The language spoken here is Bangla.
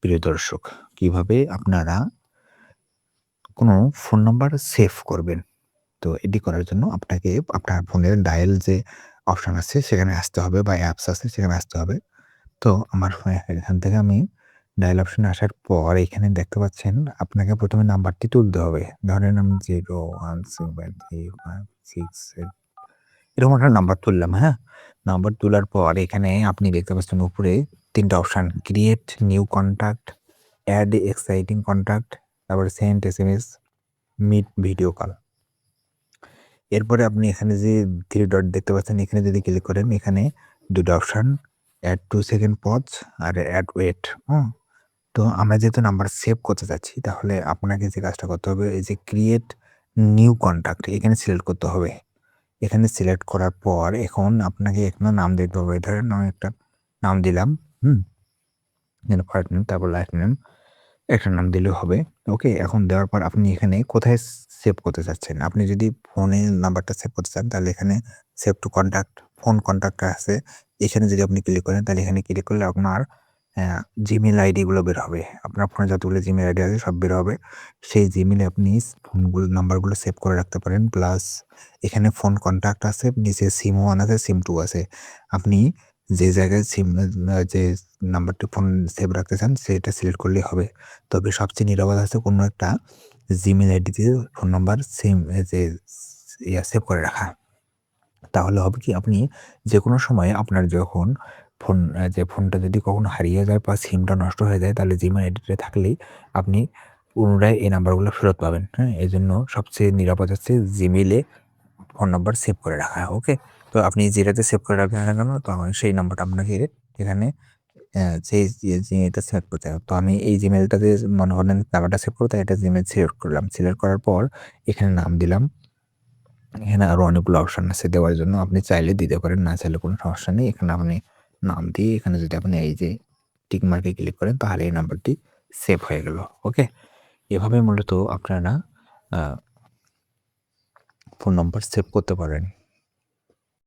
প্রিয় দর্শক, কিভাবে আপনারা কোনো ফোন নাম্বার সেভ করবেন। তো এটি করার জন্য আপনাকে আপনার ফোনের ডায়াল যে অপশন আছে সেখানে আসতে হবে বা অ্যাপস আছে সেখানে আসতে হবে। তো আমার এখান থেকে আমি ডায়াল অপশনে আসার পর এখানে দেখতে পাচ্ছেন আপনাকে ১ম এ নাম্বারটি তুলতে হবে। ধরেন আমি 0173567 এরকম একটা নাম্বার তুললাম, হ্যাঁ? নাম্বার তোলার পর এখানে আপনি দেখতে পাচ্ছেন উপরে ৩ টা option create new contact, add existing contact, তারপরে send SMS, meet video call. এরপরে আপনি এখানে যে 3 ডট দেখতে পাচ্ছেন এখানে যদি ক্লিক করেন এখানে ২ টা অপশন এড 2 সেকেন্ড পজ আর এড ওয়েট, হুম? তো আমরা যেহেতু নাম্বার সেভ করতে চাচ্ছি তাহলে আপনাকে যে কাজটা করতে হবে এই যে ক্রিয়েট নিউ কনট্যাক্ট এখানে সিলেক্ট করতে হবে। এখানে সিলেক্ট করার পর এখন আপনাকে এখানে নাম দিতে হবে। ধরেন আমি একটা নাম দিলাম, হুম? দেন ফার্স্ট নেম তারপর লাস্ট নেম একটা নাম দিলেও হবে। ওকে? এখন দেওয়ার পর আপনি এখানে কোথায় সেভ করতে চাচ্ছেন? আপনি যদি ফোনে নাম্বারটা সেভ করতে চান তাহলে এখানে save two contact, phone contact আছে। এখানে যদি আপনি ক্লিক করেন তাহলে এখানে ক্লিক করলে আপনার Gmail আইডি গুলো বের হবে। আপনার ফোনে যতগুলো Gmail আইডি আছে সব বের হবে। সেই Gmail এ আপনি ফোনগুলো নাম্বারগুলো সেভ করে রাখতে পারেন। প্লাস এখানে ফোন কনট্যাক্ট আছে, নিচে সিম 1 আছে, সিম 2 আছে। আপনি যে জায়গায় যে নাম্বারটি ফোন সেভ রাখতে চান সেটা সিলেক্ট করলেই হবে। তবে সবচেয়ে নিরাপদ আছে কোনো একটা Gmail আইডি দিয়ে ফোন নাম্বার যে সেভ করে রাখা। তাহলে হবে কি আপনি যেকোনো সময়ে আপনার যখন যে ফোনটা যদি কখনো হারিয়ে যায় বা সিমটা নষ্ট হয়ে যায় তাহলে Gmail আইডিটা থাকলেই আপনি পুনরায় এই নাম্বারগুলো ফেরত পাবেন। হ্যাঁ? এজন্য সবচেয়ে নিরাপদ হচ্ছে Gmail এ ফোন নাম্বার সেভ করে রাখা। ওকে? তো আপনি যেটাতে সেভ করে রাখবেন না কেন তো সেই নাম্বারটা আপনাকে এখানে সেই জিমেইলটা সিলেক্ট করতে হবে। তো আমি এই জিমেইলটাতে মনে করেন নাম্বারটা সেভ করব তাই এটা জিমেইল সিলেক্ট করলাম। সিলেক্ট করার পর এখানে নাম দিলাম। এখানে আরো অনেকগুলো অপশন আছে দেওয়ার জন্য। আপনি চাইলে দিতে পারেন, না চাইলে কোনো সমস্যা নেই। এখানে আপনি নাম দিয়ে এখানে যদি আপনি এই যে টিক মার্কে ক্লিক করেন তাহলে এই নাম্বারটি সেভ হয়ে গেল। ওকে? এভাবে মূলত আপনারা আ ফোন নাম্বার সেভ করতে পারেন।